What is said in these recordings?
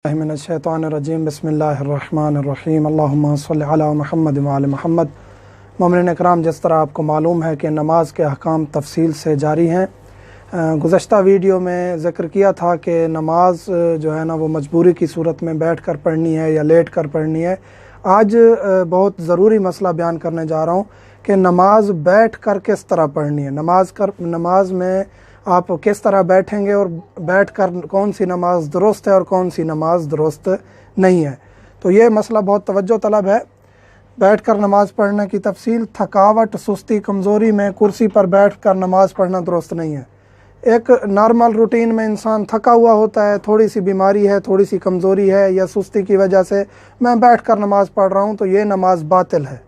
मिनश्शैतानिर्रजीम बिस्मिल्लाहिर्रहमानिर्रहीम अल्लाहुम्मा सल्लि अला मुहम्मद व आले मुहम्मद। मोमिनीन इकराम, जिस तरह आपको मालूम है कि नमाज के अहकाम तफसील से जारी हैं। गुज़श्ता वीडियो में ज़िक्र किया था कि नमाज जो है ना वो मजबूरी की सूरत में बैठ कर पढ़नी है या लेट कर पढ़नी है। आज बहुत ज़रूरी मसला बयान करने जा रहा हूँ कि नमाज बैठ कर किस तरह पढ़नी है। नमाज में आप किस तरह बैठेंगे और बैठ कर कौन सी नमाज दुरुस्त है और कौन सी नमाज दुरुस्त नहीं है। तो ये मसला बहुत तवज्जो तलब है। बैठ कर नमाज़ पढ़ने की तफसील, थकावट, सुस्ती, कमज़ोरी में कुर्सी पर बैठ कर नमाज़ पढ़ना दुरुस्त नहीं है। एक नॉर्मल रूटीन में इंसान थका हुआ होता है, थोड़ी सी बीमारी है, थोड़ी सी कमज़ोरी है या सुस्ती की वजह से मैं बैठ कर नमाज़ पढ़ रहा हूँ, तो ये नमाज बातिल है,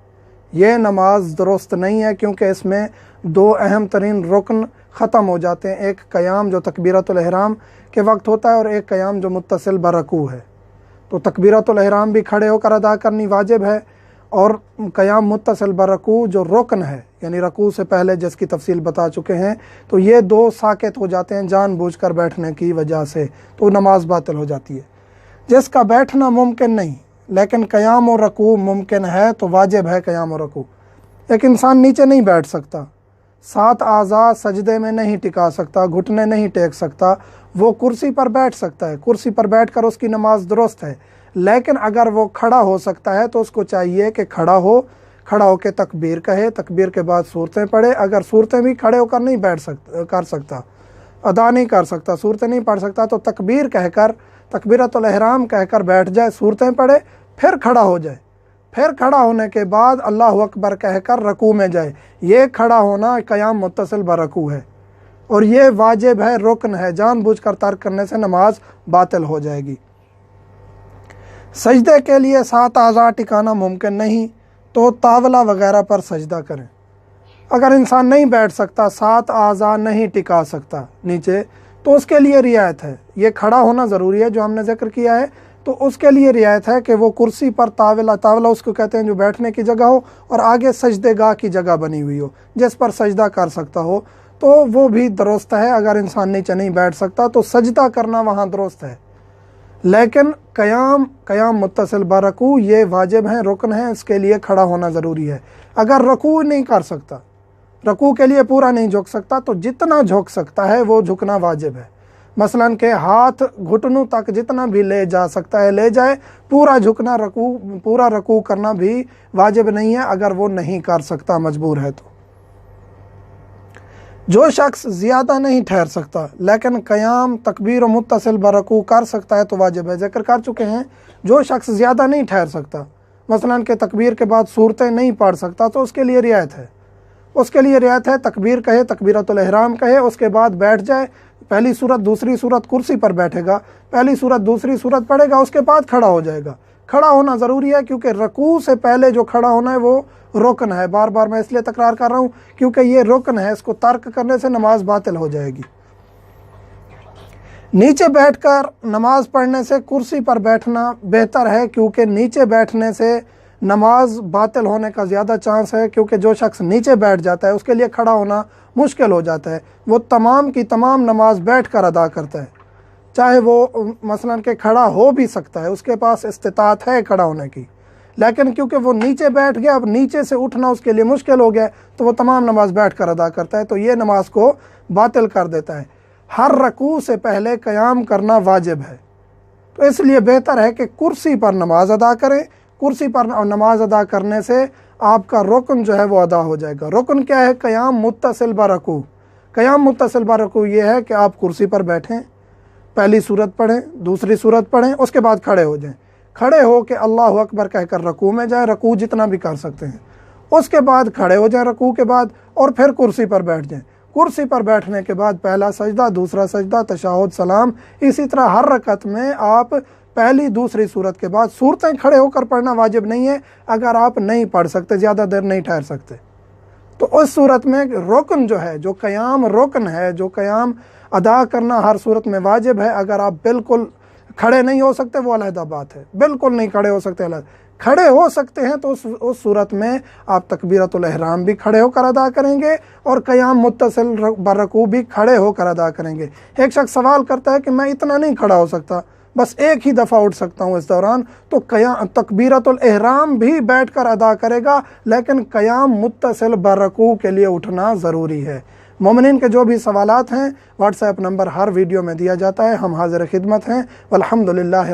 ये नमाज दुरुस्त नहीं है, क्योंकि इसमें दो अहम तरीन रुकन ख़त्म हो जाते हैं। एक क़याम जो तकबीरतुल इहराम के वक्त होता है और एक क़याम जो मुत्तसिल बरकू है। तो तकबीरतुल इहराम भी खड़े होकर अदा करनी वाजिब है और क़याम मुत्तसिल बरकू जो रुकन है, यानी रकू से पहले जिसकी तफसील बता चुके हैं, तो ये दो साकित हो जाते हैं जानबूझकर बैठने की वजह से, तो नमाज बातिल हो जाती है। जिसका बैठना मुमकिन नहीं लेकिन क़याम और रकू मुमकिन है, तो वाजिब है क़याम और रकू। एक इंसान नीचे नहीं बैठ सकता, 7 आज़ा सजदे में नहीं टिका सकता, घुटने नहीं टेक सकता, वो कुर्सी पर बैठ सकता है, कुर्सी पर बैठकर उसकी नमाज दुरुस्त है। लेकिन अगर वो खड़ा हो सकता है तो उसको चाहिए कि खड़ा हो के तकबीर कहे, तकबीर के बाद सूरतें पढ़े। अगर सूरतें भी खड़े होकर नहीं कर सकता, अदा नहीं कर सकता, सूरतें नहीं पढ़ सकता, तो तकबीर कहकर, तकबीरतुल इहराम कहकर बैठ जाए, सूरतें पढ़े, फिर खड़ा हो जाए, फिर खड़ा होने के बाद अल्लाहु अकबर कहकर रकू में जाए। ये खड़ा होना क़याम मुत्तसिल बरकू है और ये वाजिब है, रुकन है। जानबूझकर तर्क करने से नमाज बातिल हो जाएगी। सजदे के लिए 7 आज़ा टिकाना मुमकिन नहीं, तो तावला वगैरह पर सजदा करें। अगर इंसान नहीं बैठ सकता, 7 आज़ा नहीं टिका सकता नीचे, तो उसके लिए रियायत है। ये खड़ा होना ज़रूरी है जो हमने ज़िक्र किया है, तो उसके लिए रियायत है कि वो कुर्सी पर तावला उसको कहते हैं जो बैठने की जगह हो और आगे सजदेगाह की जगह बनी हुई हो जिस पर सजदा कर सकता हो, तो वो भी दुरुस्त है। अगर इंसान नीचे नहीं बैठ सकता तो सजदा करना वहाँ दुरुस्त है। लेकिन क़याम मुत्तसिल बरकू ये वाजिब है, रुकन है, इसके लिए खड़ा होना ज़रूरी है। अगर रकू नहीं कर सकता, रकू के लिए पूरा नहीं झुक सकता, तो जितना झुक सकता है वो झुकना वाजिब है। मसलन के हाथ घुटनों तक जितना भी ले जा सकता है ले जाए। पूरा झुकना, पूरा रकू करना भी वाजिब नहीं है अगर वो नहीं कर सकता, मजबूर है। तो जो शख्स ज़्यादा नहीं ठहर सकता लेकिन क़याम तकबीर और मुत्तसिल बरकू कर सकता है, तो वाजिब है। ज़िक्र कर चुके हैं, जो शख्स ज़्यादा नहीं ठहर सकता, मसलन के तकबीर के बाद सूरतें नहीं पढ़ सकता, तो उसके लिए रियायत है। उसके लिए रियायत है, तकबीर कहे, तकबीरतुल इहराम कहे, उसके बाद बैठ जाए। पहली सूरत दूसरी सूरत कुर्सी पर बैठेगा, पहली सूरत दूसरी सूरत पढ़ेगा, उसके बाद खड़ा हो जाएगा। खड़ा होना ज़रूरी है क्योंकि रकू से पहले जो खड़ा होना है वो रुकन है। बार बार मैं इसलिए तकरार कर रहा हूँ क्योंकि ये रुकन है, इसको तर्क करने से नमाज बातिल हो जाएगी। नीचे बैठकर नमाज पढ़ने से कुर्सी पर बैठना बेहतर है, क्योंकि नीचे बैठने से नमाज बातिल होने का ज़्यादा चांस है। क्योंकि जो शख्स नीचे बैठ जाता है उसके लिए खड़ा होना मुश्किल हो जाता है। वो तमाम की तमाम नमाज बैठ कर अदा करता है, चाहे वो मसलन के खड़ा हो भी सकता है, उसके पास इस्तिताअत है खड़ा होने की, लेकिन क्योंकि वो नीचे बैठ गया, अब नीचे से उठना उसके लिए मुश्किल हो गया, तो वो तमाम नमाज बैठ कर अदा करता है, तो ये नमाज को बातिल कर देता है। हर रकू से पहले क़याम करना वाजिब है, तो इसलिए बेहतर है कि कुर्सी पर नमाज अदा करें। कुर्सी पर नमाज अदा करने से आपका रुकन जो है वो अदा हो जाएगा। रुकन क्या है? क़याम मुत्तसिल बरकू। क़याम मुत्तसिल बरकू ये है कि आप कुर्सी पर बैठें, पहली सूरत पढ़ें, दूसरी सूरत पढ़ें, उसके बाद खड़े हो जाएं। खड़े हो के अल्लाहु अकबर कहकर रकू में जाएं, रकू जितना भी कर सकते हैं, उसके बाद खड़े हो जाएं रकू के बाद, और फिर कुर्सी पर बैठ जाएं। कुर्सी पर बैठने के बाद पहला सजदा, दूसरा सजदा, तशहुद, सलाम। इसी तरह हर रकत में आप पहली दूसरी सूरत के बाद सूरतें खड़े होकर पढ़ना वाजिब नहीं है। अगर आप नहीं पढ़ सकते, ज़्यादा देर नहीं ठहर सकते, तो उस सूरत में रुकन जो है, जो क़याम रुकन है, जो क़याम अदा करना हर सूरत में वाजिब है। अगर आप बिल्कुल खड़े नहीं हो सकते वो अलहदा बात है, बिल्कुल नहीं खड़े हो सकते अलग, खड़े हो सकते हैं तो उस सूरत में आप तकबीरतुल इहराम भी खड़े होकर अदा करेंगे और क़याम मुत्तसिल बरकू भी खड़े होकर अदा करेंगे। एक शख्स सवाल करता है कि मैं इतना नहीं खड़ा हो सकता, بس ایک ہی دفعہ اٹھ سکتا ہوں اس دوران، تو تکبیرۃ الاحرام بھی بیٹھ کر ادا کرے گا، لیکن قیام متصل برکوع کے لیے اٹھنا ضروری ہے۔ مومنین کے جو بھی سوالات ہیں واٹس ایپ نمبر ہر ویڈیو میں دیا جاتا ہے، ہم حاضر خدمت ہیں۔ والحمدللہ۔